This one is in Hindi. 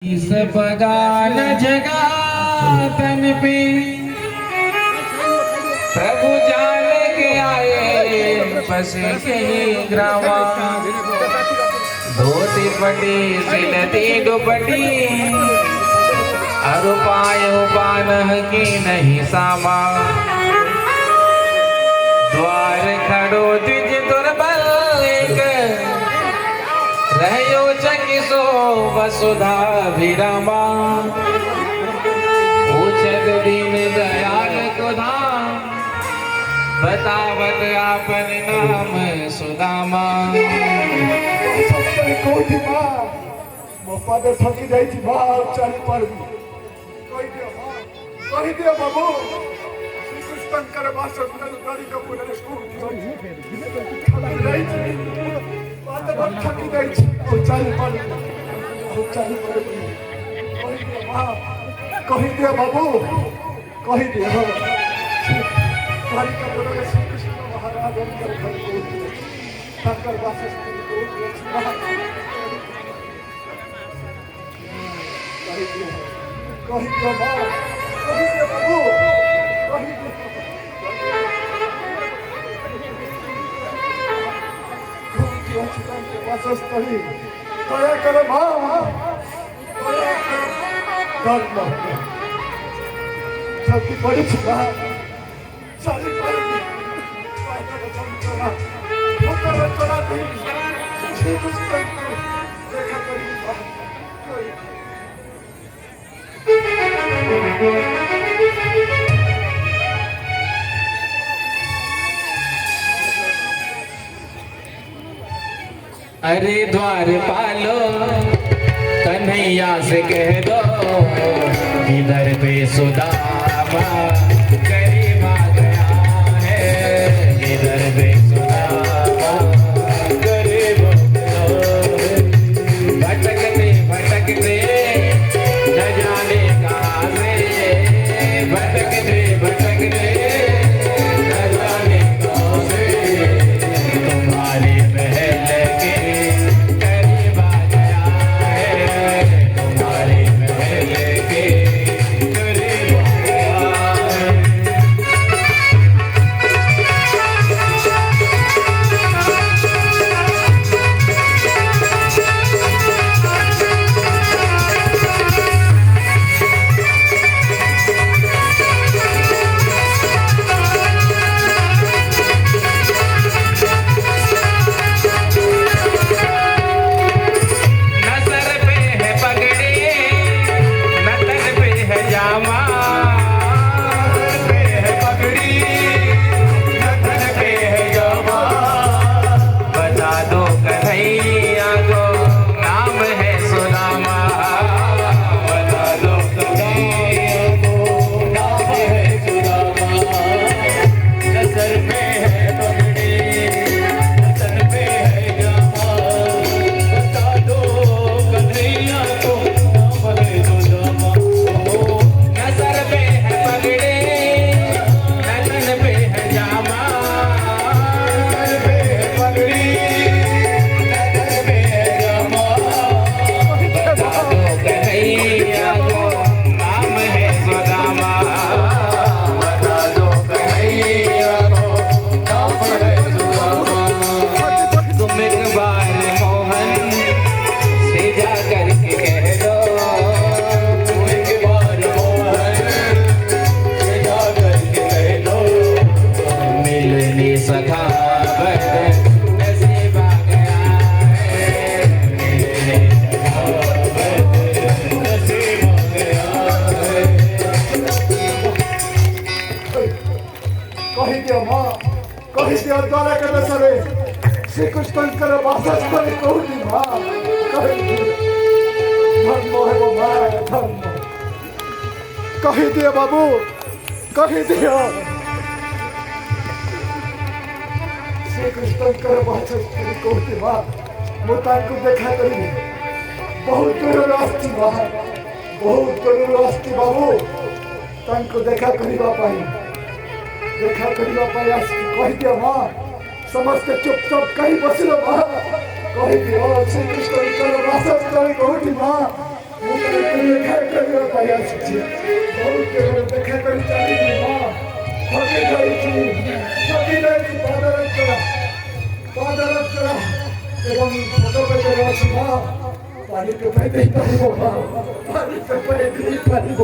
इस बगान जगा तन पे प्रभु जान के आए बस के ग्रामा धोती पटी सिलती दुपटी अरुपाय उपान की नहीं सामा द्वार खड़ो द्विज दुर्बल रहयो चकिसो वसुधा विरमा पूछत दीन दयाल को धाम बतावत आपन नाम सुदामा कोठी मां मोपा दे थकी जाई थी मां चली पड़बी कहि दे बाबू श्री कृष्ण कर भाषा सुनल गाड़ी का पुनः स्कूल थकी जाई थी बात बहुत थकी जाई थी ओ चली पड़बी कहि दे मां कहि दे बाबू कहि दे हो गाड़ी का पुनः श्री कृष्ण महाराज अंदर खड़े शंकर भाषा सुनल कहि दे मां कहि दे बाबू कहि दे वासस्थली दया कर मां दया कर सबकी बड़ी छिपा सारी बड़ी चला ठीक देखा करी अरे द्वार पालो कन्हैया से कह दो इधर पे सुदामा करीब आ गया है इधर पे सुदामा करीब आ गया है भटकते भटकते न जाने कहाँ से भटकते भटकते न जाने कहाँ से तुम्हारे महल के करीब आ गया है तुम्हारे महल के करीब आ गया है न सर पे है पगड़ी न तन पे है जामा सर पे है पगड़ी न तन पे है जामा बता दो कन्हैया को नाम है सुदामा बता दो कन्हैया को नाम है सुदामा न सर पे है पगड़ी न तन पे है जामा बता दो कन्हैया को नाम है सुदामा न सर पे है पगड़ी न तन पे है जामा सर पे है पगड़ी न तन पे है जामा बता दो कन्हैया को नाम है सुदामा बता दो कन्हैया को नाम है सुदामा तुम एक बार मोहन से जा करके कह दो तुम एक बार मोहन से जा करके कह दो मिलने सखावत नसीब आ गया है मिलने सखावत नसीब आ गया है कहि दे मां कहि दे द्वारा के दसरे श्री कृष्ण कर वासस्थली कोठी मां कहि दे धर्म है वो मां धर्म कहि दे बाबू कहि दे श्री कृष्ण कर वासस्थली कोठी मां मुता को देखा करी बहुत दूर रास्ती मां बहुत दूर रास्ती बाबू तांको देखा करिबा पाई देखा करिबा पाई आसी कहि दे मां समस्त चुपचाप कहीं बसिलो मां कहि दे श्री कृष्ण कर वासस्थली कोठी मां ମୁଁ ତାଙ୍କୁ ଦେଖା କରିବା ପାଇଁ ଆସିଛି ବହୁତ ଦିନରୁ ଦେଖା କରି ଚାଲିଛି ମା ଠକି ଯାଇଛି ପାଦରକ୍ଷା ଏବଂ ଫଟୋ ପେଟରେ ଅଛି ମା ପାଣି ଟୋପାଇ ଦେଇପାରିବ ମା ପାଣି ଟୋପାଇ ଦେଇପାରିବ